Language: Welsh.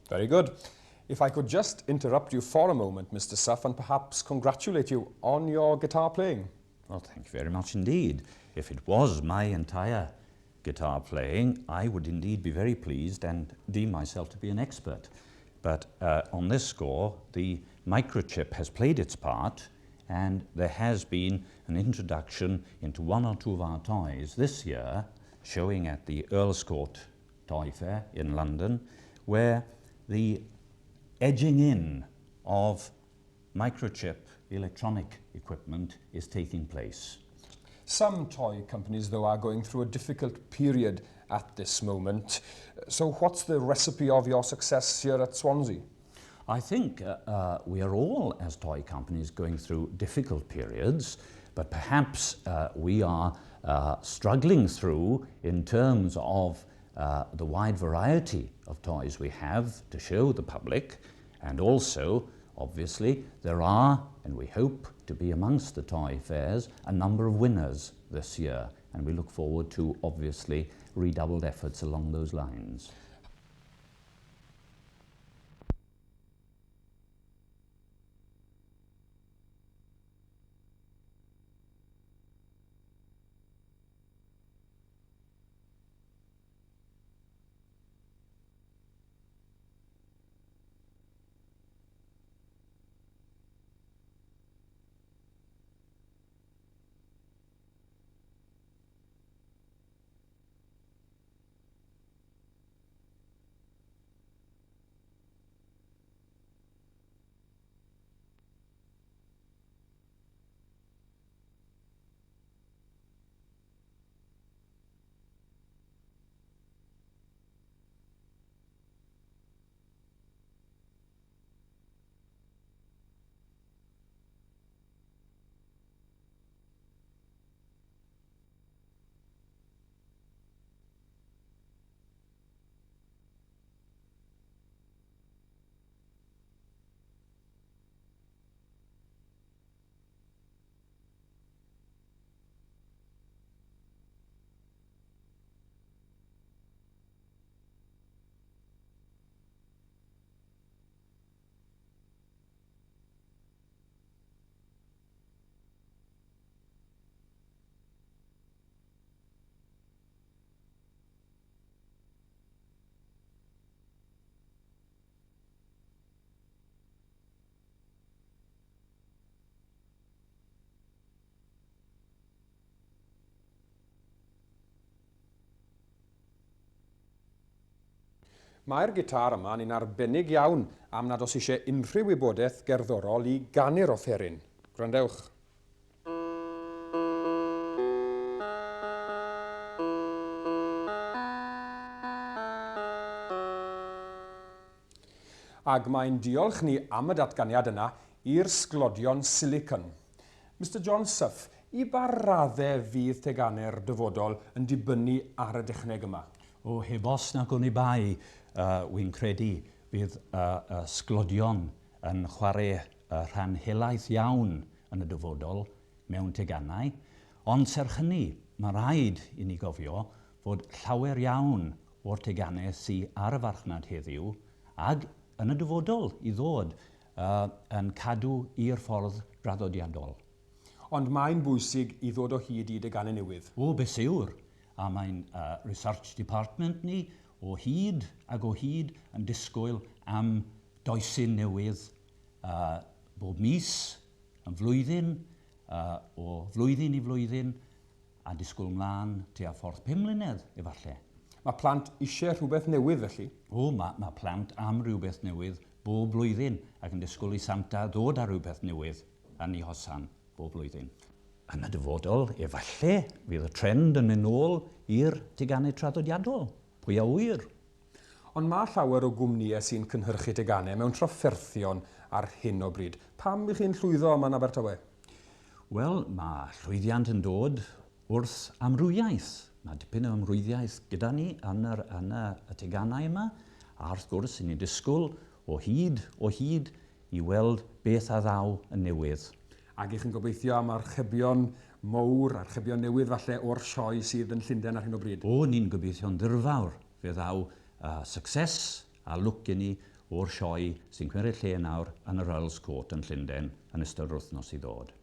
Very good. If I could just interrupt you for a moment, Mr. Suff, and perhaps congratulate you on your guitar playing. Well, thank you very much indeed. If it was my entire guitar playing, I would indeed be very pleased and deem myself to be an expert. But on this score, the microchip has played its part, and there has been an introduction into one or two of our toys this year, showing at the Earl's Court Toy Fair in London, where the edging in of microchip electronic equipment is taking place. Some toy companies, though, are going through a difficult period at this moment. So what's the recipe of your success here at Swansea? I think we are all, as toy companies, going through difficult periods, but perhaps we are struggling through in terms of the wide variety of toys we have to show the public, and also, obviously, there are, and we hope to be amongst the toy fairs, a number of winners this year, and we look forward to, obviously, redoubled efforts along those lines. Mae'r gitar yma yn un arbennig iawn am nad os eisiau unrhyw wybodaeth gerddorol I gannu'r offeryn. Gwrandewch. Ag mae'n diolch ni am y datganiad yna i'r sglodion silicon. Mr John Suff, I ba raddau fydd tegannau'r dyfodol yn dibynnu ar y dechneg yma? O, heb os nag o'n I bai, wy'n credu bydd sglodion yn chwarae rhan helaeth iawn yn y dyfodol mewn tegannau, ond serch hynny, mae rhaid I ni gofio fod llawer iawn o'r tegannau sydd ar y farchnad heddiw ag yn y dyfodol I ddod yn cadw i'r ffordd draddodiadol. Ond mae'n bwysig I ddod o hyd I degannau newydd. O, beth yw'r? A mae'n Research Department ni o hyd ag o hyd yn disgwyl am doesyn newydd bob mis, yn flwyddyn, o flwyddyn I flwyddyn, a disgwyl mlaen tua ffordd 5 mlynedd efallai. Mae plant eisiau rhywbeth newydd felly? O, mae plant am rhywbeth newydd bob blwyddyn ac yn disgwyl I Santa ddod â rhywbeth newydd yn ei hosan bob blwyddyn. Yn y dyfodol, efallai, fydd y trend yn mynd nôl i'r tegannau traddodiadol. Pwy a wyr? Ond mae llawer o gwmnïau sy'n cynhyrchu tegannau mewn trafferthion ar hyn o bryd. Pam bych chi'n llwyddo yma'n Abertawe? Wel, mae llwyddiant yn dod wrth amrwyaeth Mae dipyn o ymrwyddiaeth gyda ni yn y tegannau yma, a wrth gwrs, ni'n disgwyl o hyd i weld beth a ddaw yn newydd. Ac i'ch yn gobeithio am archebion mowr, archebion newydd falle o'r sioe sydd yn Llundain ar hyn o bryd. Ni'n gobeithio'n ddirfawr fe ddaw success a lwc i ni o'r sioe sy'n cymryd lle nawr yn yr Earl's Court yn Llundain yn ystod yr wythnos i ddod.